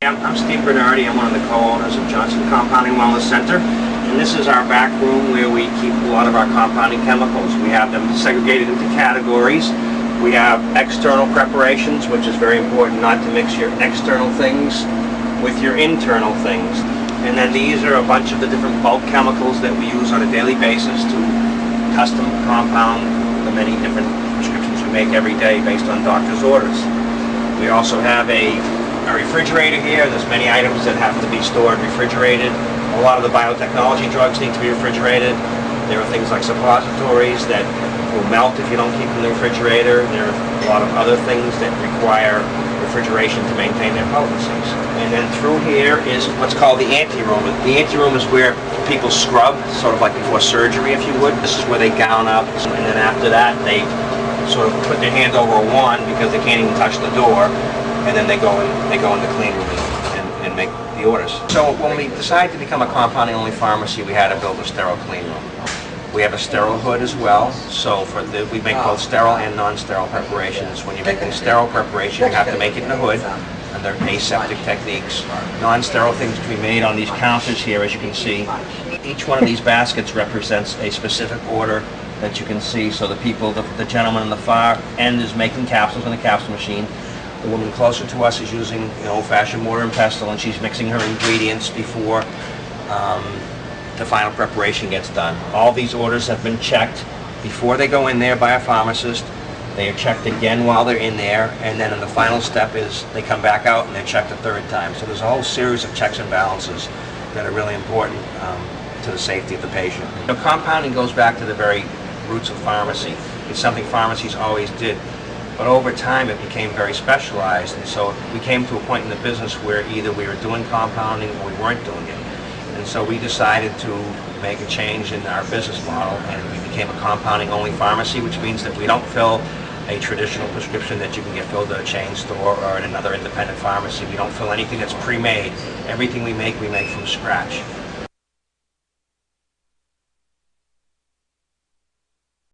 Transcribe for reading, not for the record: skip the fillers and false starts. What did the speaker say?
I'm Steve Bernardi. I'm one of the co-owners of Johnson Compounding Wellness Center, and this is our back room where we keep a lot of our compounding chemicals. We have them segregated into categories. We have external preparations, which is very important not to mix your external things with your internal things. And then these are a bunch of the different bulk chemicals that we use on a daily basis to custom compound the many different prescriptions we make every day based on doctor's orders. We also have a refrigerator here. There's many items that have to be stored refrigerated. A lot of the biotechnology drugs need to be refrigerated. There are things like suppositories that will melt if you don't keep them in the refrigerator. There are a lot of other things that require refrigeration to maintain their potencies. And then through here is what's called the anteroom. The anteroom is where people scrub, sort of like before surgery, if you would. This is where they gown up, and then after that they sort of put their hand over a wand because they can't even touch the door, and then they go in the clean room and make the orders. So when we decided to become a compounding-only pharmacy, we had to build a sterile clean room. We have a sterile hood as well, so we make both sterile and non-sterile preparations. When you're making sterile preparation, you have to make it in the hood under aseptic techniques. Non-sterile things to be made on these counters here, as you can see. Each one of these baskets represents a specific order that you can see. So the gentleman on the far end is making capsules in a capsule machine. The woman closer to us is using an old-fashioned mortar and pestle, and she's mixing her ingredients before the final preparation gets done. All these orders have been checked before they go in there by a pharmacist. They are checked again while they're in there, and then in the final step is they come back out and they're checked a third time. So there's a whole series of checks and balances that are really important to the safety of the patient. Compounding goes back to the very roots of pharmacy. It's something pharmacies always did. But over time it became very specialized, and so we came to a point in the business where either we were doing compounding or we weren't doing it. And so we decided to make a change in our business model, and we became a compounding-only pharmacy, which means that we don't fill a traditional prescription that you can get filled at a chain store or at another independent pharmacy. We don't fill anything that's pre-made. Everything we make from scratch.